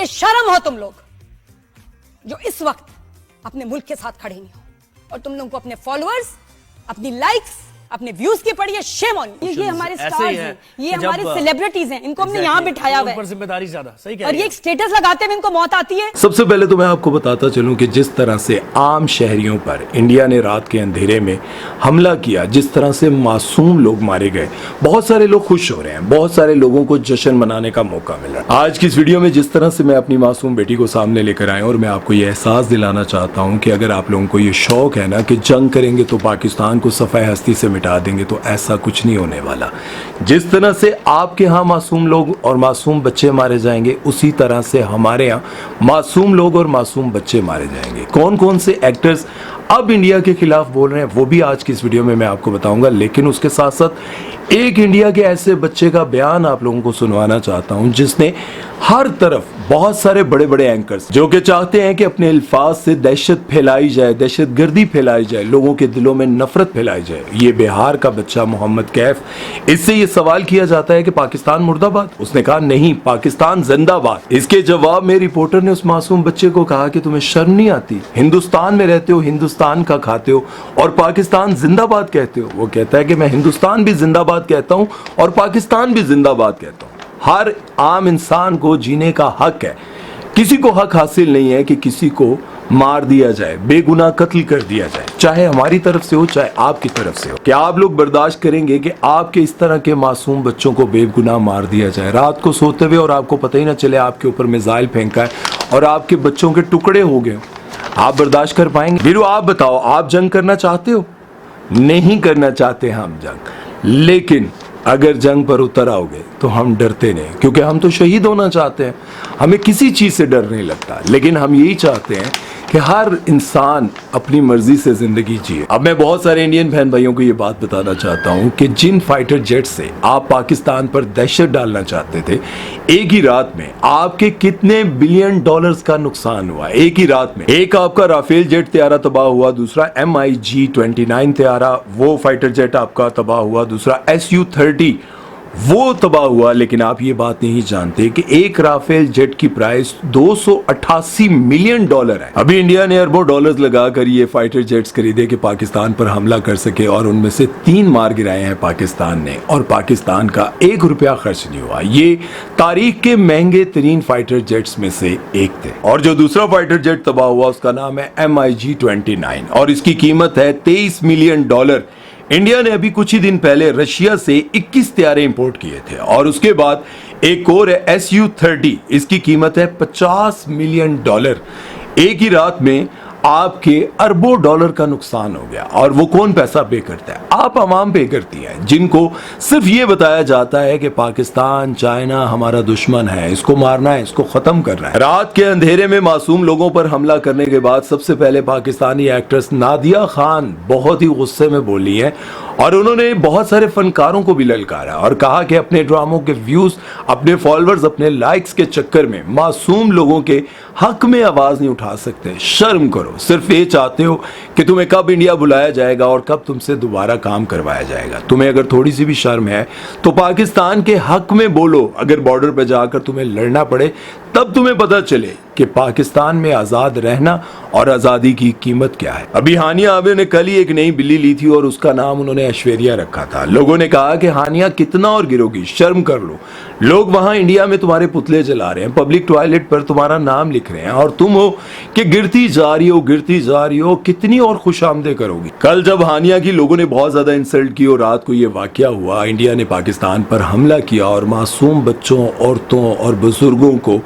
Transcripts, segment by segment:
बेशरम हो तुम लोग जो इस वक्त अपने मुल्क के साथ खड़े नहीं हो, और तुम लोगों को अपने फॉलोअर्स, अपनी लाइक्स, अपने व्यूज की पड़ी है। Shame on you. ये हमारे स्टार्स हैं, ये हमारे सेलिब्रिटीज हैं, इनको हमने यहाँ बिठाया हुआ है, ऊपर जिम्मेदारी ज्यादा, सही कह रही है, और ये एक स्टेटस लगाते हुए इनको मौत आती है। सबसे पहले तो मैं आपको बताता चलूं कि जिस तरह से आम शहरियों पर इंडिया ने रात के अंधेरे में हमला किया, जिस तरह से मासूम लोग मारे गए, बहुत सारे लोग खुश हो रहे हैं, बहुत सारे लोगों को जश्न मनाने का मौका मिला। आज की इस वीडियो में जिस तरह से मैं अपनी मासूम बेटी को सामने लेकर आया, और मैं आपको ये एहसास दिलाना चाहता हूँ कि अगर आप लोगों को ये शौक है ना कि जंग करेंगे तो पाकिस्तान को सफ़े हस्ती से मिटा देंगे, तो ऐसा कुछ नहीं होने वाला। जिस तरह से आपके यहाँ मासूम लोग और मासूम बच्चे मारे जाएंगे, उसी तरह से हमारे यहाँ मासूम लोग और मासूम बच्चे मारे जाएंगे। कौन कौन से एक्टर्स अब इंडिया के खिलाफ बोल रहे हैं वो भी आज की इस वीडियो में मैं आपको बताऊंगा, लेकिन उसके साथ साथ एक इंडिया के ऐसे बच्चे का बयान आप लोगों को सुनवाना चाहता हूं जिसने हर तरफ बहुत सारे बड़े बड़े एंकर्स जो कि चाहते हैं कि अपने अल्फाज से दहशत फैलाई जाए, दहशत गर्दी फैलाई जाए, लोगों के दिलों में नफरत फैलाई जाए। ये बिहार का बच्चा मोहम्मद कैफ, इससे ये सवाल किया जाता है कि पाकिस्तान मुर्दाबाद, उसने कहा नहीं, पाकिस्तान जिंदाबाद। इसके जवाब में रिपोर्टर ने उस मासूम बच्चे को कहा कि तुम्हें शर्म नहीं आती, हिंदुस्तान में रहते हो, हिंदुस्तान का खाते हो और पाकिस्तान जिंदाबाद कहते हो। वो कहता है कि मैं हिंदुस्तान भी जिंदाबाद कहता हूं और पाकिस्तान भी जिंदाबाद कहता हूं। हर आम इंसान को जीने का हक है, किसी को हक हासिल नहीं है कि किसी को मार दिया जाए, बेगुनाह कत्ल कर दिया जाए, चाहे हमारी तरफ से हो चाहे आपकी तरफ से हो। क्या आप लोग बर्दाश्त करेंगे कि आपके इस तरह के मासूम बच्चों को बेगुनाह मार दिया जाए, रात को सोते हुए, और आपको पता ही ना चले आपके ऊपर मिसाइल फेंका है और आपके बच्चों के टुकड़े हो गए? आप बर्दाश्त कर पाएंगे? वीरू आप बताओ, आप जंग करना चाहते हो? नहीं करना चाहते हम जंग, लेकिन अगर जंग पर उतर आओगे तो हम डरते नहीं, क्योंकि हम तो शहीद होना चाहते हैं, हमें किसी चीज से डर नहीं लगता। लेकिन हम यही चाहते हैं कि हर इंसान अपनी मर्जी से जिंदगी जिए। अब मैं बहुत सारे इंडियन बहन भाइयों को ये बात बताना चाहता हूँ कि जिन फाइटर जेट से आप पाकिस्तान पर दहशत डालना चाहते थे, एक ही रात में आपके कितने बिलियन डॉलर्स का नुकसान हुआ। एक ही रात में एक आपका राफेल जेट तैयारा तबाह हुआ, दूसरा MiG-29 तैयारा वो फाइटर जेट आपका तबाह हुआ, दूसरा Su-30 वो तबाह हुआ। लेकिन आप ये बात नहीं जानते कि एक राफेल जेट की प्राइस 288 मिलियन डॉलर है। अभी इंडिया ने अरबों डॉलर्स लगाकर ये फाइटर जेट्स खरीदे कि पाकिस्तान पर हमला कर सके, और उनमें से 3 मार गिराए हैं पाकिस्तान ने, और पाकिस्तान का 1 रुपया खर्च नहीं हुआ। ये तारीख के महंगे तरीन फाइटर जेट्स में से एक थे। और जो दूसरा फाइटर जेट तबाह हुआ उसका नाम है MiG-29 और इसकी कीमत है 23 मिलियन डॉलर। इंडिया ने अभी कुछ ही दिन पहले रशिया से 21 तैयारे इंपोर्ट किए थे, और उसके बाद एक और है Su-30, इसकी कीमत है 50 मिलियन डॉलर। एक ही रात में आपके अरबों डॉलर का नुकसान हो गया। और वो कौन पैसा पे करता है? आप आवाम पे करती है, जिनको सिर्फ ये बताया जाता है कि पाकिस्तान, चाइना हमारा दुश्मन है, इसको मारना है, इसको खत्म करना है। रात के अंधेरे में मासूम लोगों पर हमला करने के बाद सबसे पहले पाकिस्तानी एक्ट्रेस नादिया खान बहुत ही गुस्से में बोली है, और उन्होंने बहुत सारे फनकारों को भी ललकारा और कहा कि अपने ड्रामों के व्यूज, अपने फॉलोअर्स, अपने लाइक्स के चक्कर में मासूम लोगों के हक में आवाज नहीं उठा सकते। शर्म करो, सिर्फ ये चाहते हो कि तुम्हें कब इंडिया बुलाया जाएगा और कब तुमसे दोबारा काम करवाया जाएगा। तुम्हें अगर थोड़ी सी भी शर्म है तो पाकिस्तान के हक में बोलो। अगर बॉर्डर पर जाकर तुम्हें लड़ना पड़े तब तुम्हें पता चले कि पाकिस्तान में आजाद रहना और आजादी की कीमत क्या है। अभी हानिया आबिद ने कल ही एक नई बिल्ली ली थी और उसका नाम उन्होंने ऐश्वर्या रखा था। लोगों ने कहा कि हानिया कितना और गिरोगी, शर्म कर लो। लोग वहां इंडिया में तुम्हारे पुतले जला रहे हैं, पब्लिक टॉयलेट पर तुम्हारा नाम लिख रहे हैं, और तुम हो कि गिरती जा रही हो, गिरती जा रही हो, कितनी और खुशामदे करोगी। कल जब हानिया की लोगों ने बहुत ज्यादा इंसल्ट की और रात को ये वाकया हुआ, इंडिया ने पाकिस्तान पर हमला किया और मासूम बच्चों, औरतों और बुजुर्गों को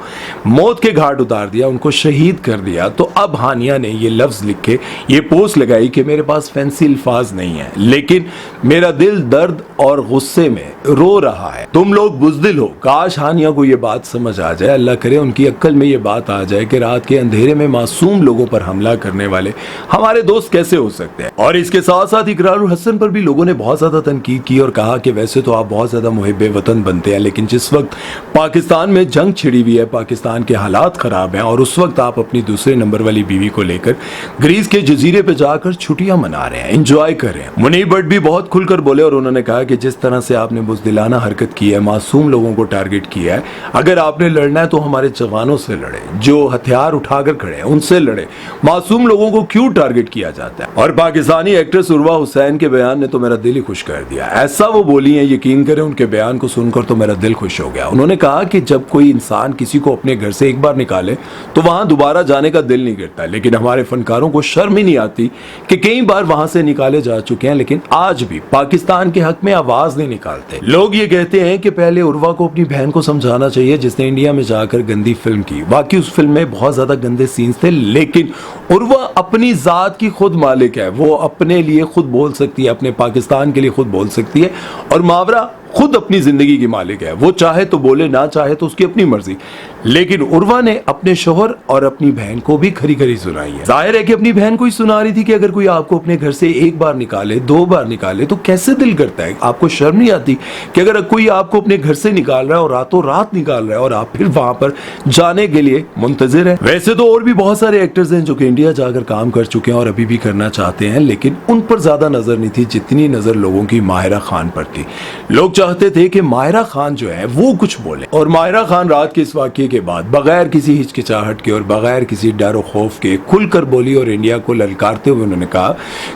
मौत के घाट उतार दिया, उनको शहीद कर दिया, तो अब हानिया ने ये लफ्ज लिख के ये पोस्ट लगाई कि मेरे पास फैंसी अल्फाज नहीं है, लेकिन मेरा दिल दर्द और गुस्से में रो रहा है। तुम लोग बुज़दिल हो। काश हानिया को ये बात समझ आ जाए, अल्लाह करे उनकी अक्ल में ये बात आ जाए कि रात के अंधेरे में मासूम लोगों पर हमला करने वाले हमारे दोस्त कैसे हो सकते हैं। और इसके साथ साथ इकरारुल हसन पर भी लोगों ने बहुत ज्यादा तनकीद की और कहा कि वैसे तो आप बहुत ज्यादा मुहिब्बे वतन बनते हैं, लेकिन जिस वक्त पाकिस्तान में जंग छिड़ी हुई है, पाकिस्तान के हालात खराब हैं और उस वक्त आप अपनी दूसरे नंबर वाली बीवी को लेकर ग्रीस के जजीरे पे जाकर छुट्टियां मना रहे हैं, एंजॉय कर रहे हैं। मुनीब भट्ट भी बहुत खुलकर बोले और उन्होंने कहा कि जिस तरह से आपने बुज़दिलाना हरकत की है, मासूम लोगों को टारगेट किया है, अगर आपने लड़ना है तो हमारे जवानों से लड़े, जो हथियार उठाकर खड़े हैं उनसे लड़े, मासूम लोगों को क्यों टारगेट किया जाता है। और पाकिस्तानी एक्ट्रेस उर्वा हुसैन के बयान ने तो मेरा दिल ही खुश कर दिया। ऐसा वो बोली है, यकीन करें उनके बयान को सुनकर तो मेरा दिल खुश हो गया। उन्होंने कहा कि जब कोई इंसान किसी को अपने घर से एक बार निकाले तो वहां दोबारा जाने का दिल नहीं करता, लेकिन हमारे फनकारों को शर्म ही नहीं आती कि कई बार वहां से निकाले जा चुके हैं लेकिन आज भी पाकिस्तान के हक में आवाज नहीं निकालते। लोग ये कहते हैं कि पहले उर्वा को अपनी बहन को समझाना चाहिए जिसने इंडिया में जाकर गंदी फिल्म की। बाकी उस फिल्म में बहुत ज्यादा गंदे सीन्स थे, लेकिन उर्वा अपनी जात की खुद मालिक है, वो अपने लिए खुद बोल सकती है, अपने पाकिस्तान के लिए खुद बोल सकती है और मावरा खुद अपनी जिंदगी की मालिक है। वो चाहे तो बोले, ना चाहे तो उसकी अपनी मर्जी, लेकिन उर्वा ने अपने शोहर और अपनी बहन को भी खरी खरी सुनाई है। जाहिर है कि अपनी बहन को ही सुना रही थी कि अगर कोई आपको अपने घर से एक बार निकाले, दो बार निकाले तो कैसे दिल करता है। आपको शर्म नहीं आती कि अगर कोई आपको अपने घर से निकाल रहा है और रातों रात निकाल रहा है और आप फिर वहां पर जाने के लिए मुंतजिर है। वैसे तो और भी बहुत सारे एक्टर्स हैं जो कि इंडिया जाकर काम कर चुके हैं और अभी भी करना चाहते हैं, लेकिन उन पर ज्यादा नजर नहीं थी जितनी नजर लोगों की माहिरा खान पर थी। लोग चाहते थे कि माहिरा खान जो है वो कुछ बोले, और माहिरा खान रात के इस वाकये के बाद बगैर किसी हिचकिचाहट के और बगैर किसी डर और खौफ के खुलकर बोली और इंडिया को ललकारते हुए उन्होंने कहा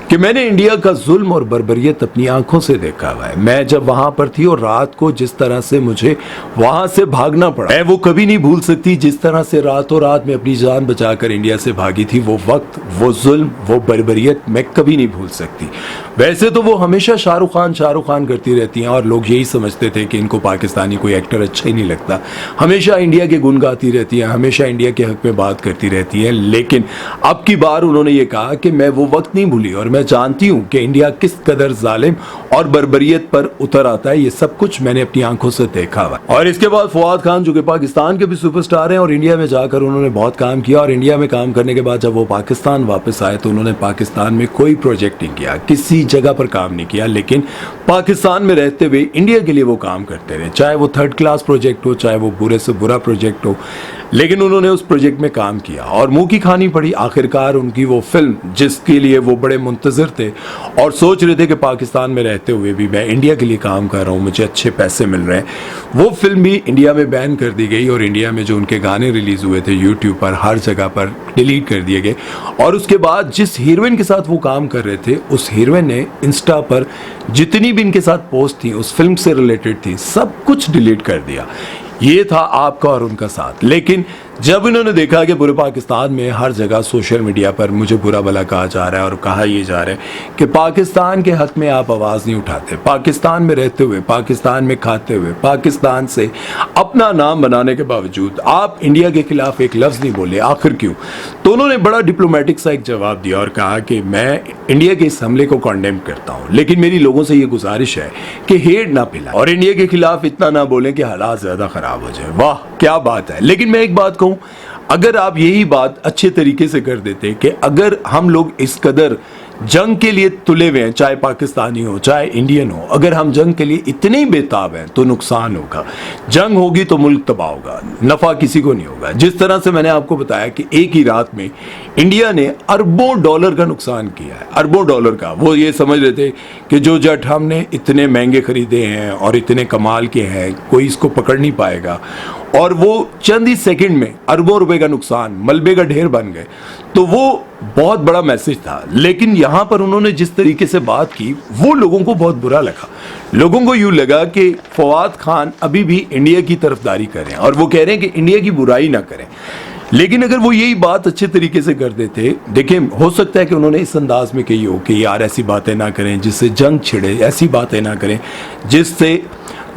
कि मैंने इंडिया का जुल्म और बर्बरियत अपनी आंखों से देखा हुआ है। मैं जब वहां पर थी और रात को जिस तरह से मुझे वहां से भागना पड़ा, मैं वो कभी नहीं भूल सकती। जिस तरह से रातों रात में अपनी जान बचाकर इंडिया से भागी थी, वो वक्त, वो जुल्म, वो बर्बरियत मैं कभी नहीं भूल सकती। वैसे तो वो हमेशा शाहरुख खान करती रहती हैं और लोग यही समझते थे कि इनको पाकिस्तानी कोई एक्टर अच्छा ही नहीं लगता। हमेशा इंडिया के गुण गाती रहती हैं, हमेशा इंडिया के हक में बात करती रहती हैं, लेकिन अब की बार उन्होंने ये कहा कि मैं वो वक्त नहीं भूली और मैं जानती हूं कि इंडिया किस कदर जालिम और बर्बरियत पर उतर आता है। ये सब कुछ मैंने अपनी आंखों से देखा हुआ। और इसके बाद फवाद खान जो कि पाकिस्तान के भी सुपरस्टार हैं और इंडिया में जाकर उन्होंने बहुत काम किया, और इंडिया में काम करने के बाद जब वो पाकिस्तान वापस आए तो उन्होंने पाकिस्तान में कोई प्रोजेक्ट नहीं किया, किसी जगह पर काम नहीं किया, लेकिन पाकिस्तान में रहते हुए इंडिया के लिए वो काम करते रहे, चाहे वो थर्ड क्लास प्रोजेक्ट हो, चाहे वो बुरे से बुरा प्रोजेक्ट हो, लेकिन उन्होंने उस प्रोजेक्ट में काम किया और मुंह की खानी पड़ी। आखिरकार उनकी वो फिल्म जिसके लिए वो बड़े मुंतजर थे और सोच रहे थे कि पाकिस्तान में रहते हुए भी मैं इंडिया के लिए काम कर रहा हूँ, मुझे अच्छे पैसे मिल रहे हैं, वो फिल्म भी इंडिया में बैन कर दी गई और इंडिया में जो उनके गाने रिलीज हुए थे यूट्यूब पर हर जगह पर डिलीट कर दिए गए। और उसके बाद जिस हीरोइन के साथ वो काम कर रहे थे, उस हीरोइन ने इंस्टा पर जितनी भी इनके साथ पोस्ट थी उस फिल्म से रिलेटेड थी, सब कुछ डिलीट कर दिया। ये था आपका और उनका साथ। लेकिन जब इन्होंने देखा कि पूरे पाकिस्तान में हर जगह सोशल मीडिया पर मुझे बुरा भला कहा जा रहा है और कहा ये जा रहा है कि पाकिस्तान के हक में आप आवाज़ नहीं उठाते, पाकिस्तान में रहते हुए, पाकिस्तान में खाते हुए, पाकिस्तान से अपना नाम बनाने के बावजूद आप इंडिया के खिलाफ एक लफ्ज़ नहीं बोले, आखिर क्यों? तो उन्होंने बड़ा डिप्लोमेटिक सा एक जवाब दिया और कहा कि मैं इंडिया के इस हमले को कॉन्डेम करता हूँ, लेकिन मेरी लोगों से ये गुजारिश है कि हेट ना फैलाएं और इंडिया के खिलाफ इतना ना बोलें कि हालात ज़्यादा ख़राब हो जाए। वाह क्या बात है। लेकिन मैं एक बात कहूँ, अगर आप यही बात अच्छे तरीके से कर देते कि अगर हम लोग इस कदर जंग के लिए तुले हुए हैं, चाहे पाकिस्तानी हो चाहे इंडियन हो, अगर हम जंग के लिए इतने ही बेताब हैं तो नुकसान होगा। जंग होगी तो मुल्क तबाह होगा, नफा किसी को नहीं होगा। जिस तरह से मैंने आपको बताया कि एक ही रात में इंडिया ने अरबों डॉलर का नुकसान किया है, अरबों डॉलर का। वो ये समझ रहे थे कि जो जेट हमने इतने महंगे खरीदे हैं और इतने कमाल के हैं, कोई इसको पकड़ नहीं पाएगा, और वो चंद ही सेकंड में अरबों रुपए का नुकसान, मलबे का ढेर बन गए। तो वो बहुत बड़ा मैसेज था। लेकिन यहां पर उन्होंने जिस तरीके से बात की वो लोगों को बहुत बुरा लगा। लोगों को यूं लगा कि फवाद खान अभी भी इंडिया की तरफदारी कर रहे हैं और वो कह रहे हैं कि इंडिया की बुराई ना करें। लेकिन अगर वो यही बात अच्छे तरीके से कर देते, देखिए हो सकता है कि उन्होंने इस अंदाज में कही हो कि यार ऐसी बातें ना करें जिससे जंग छिड़े, ऐसी बातें ना करें जिससे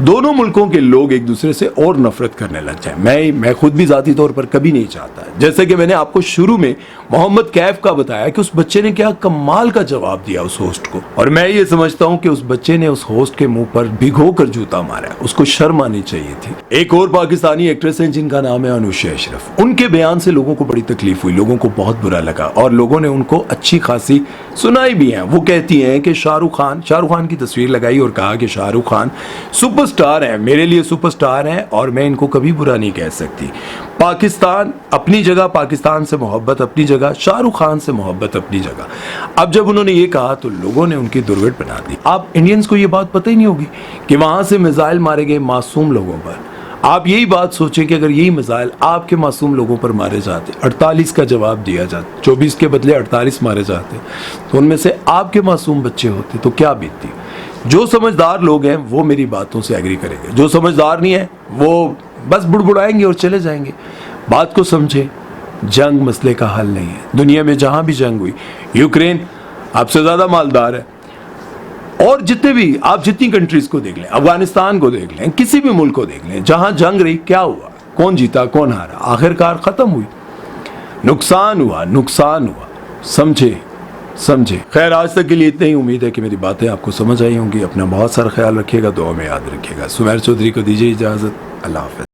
दोनों मुल्कों के लोग एक दूसरे से और नफरत करने लग जाए। मैं खुद भी जाती तौर पर कभी नहीं चाहता। जैसे कि मैंने आपको शुरू में मोहम्मद कैफ का बताया कि उस बच्चे ने क्या कमाल का जवाब दिया उस होस्ट को, और मैं ये समझता हूं कि उस बच्चे ने उस होस्ट के मुंह पर भिगो कर जूता मारा, उसको शर्म आनी चाहिए थी। एक और पाकिस्तानी एक्ट्रेस हैं जिनका नाम है अनुषा अशरफ। उनके बयान से लोगों को बड़ी तकलीफ हुई, लोगों को बहुत बुरा लगा और लोगों ने उनको अच्छी खासी सुनाई भी है। वो कहती हैं कि शाहरुख खान की तस्वीर लगाई और कहा कि शाहरुख खान सुपर सुपरस्टार हैं, मेरे लिए सुपरस्टार हैं और मैं इनको कभी बुरा नहीं कह सकती। पाकिस्तान अपनी जगह, पाकिस्तान से मोहब्बत अपनी जगह, शाहरुख खान से मोहब्बत अपनी जगह। अब जब उन्होंने ये कहा तो लोगों ने उनकी दुर्गट बना दी। आप इंडियंस को ये बात पता ही नहीं होगी कि वहां से मिसाइल मारे गए मासूम लोगों पर। आप यही बात सोचें कि अगर यही मिसाइल आपके मासूम लोगों पर मारे जाते, 48 का जवाब दिया जाता, 24 के बदले 48 मारे जाते, तो उनमें से आपके मासूम बच्चे होते तो क्या बीतती। जो समझदार लोग हैं वो मेरी बातों से एग्री करेंगे, जो समझदार नहीं है वो बस बुड़बुड़ाएंगे और चले जाएंगे। बात को समझे, जंग मसले का हल नहीं है। दुनिया में जहां भी जंग हुई, यूक्रेन आपसे ज्यादा मालदार है, और जितने भी आप जितनी कंट्रीज को देख लें, अफगानिस्तान को देख लें, किसी भी मुल्क को देख लें, जहां जंग रही क्या हुआ, कौन जीता कौन हारा, आखिरकार खत्म हुई। नुकसान हुआ। समझे। खैर, आज तक के लिए इतना ही। उम्मीद है कि मेरी बातें आपको समझ आई होंगी। अपना बहुत सारा ख्याल रखिएगा, दुआ में याद रखिएगा। सुमेर चौधरी को दीजिए इजाजत। अल्लाह हाफ़िज़।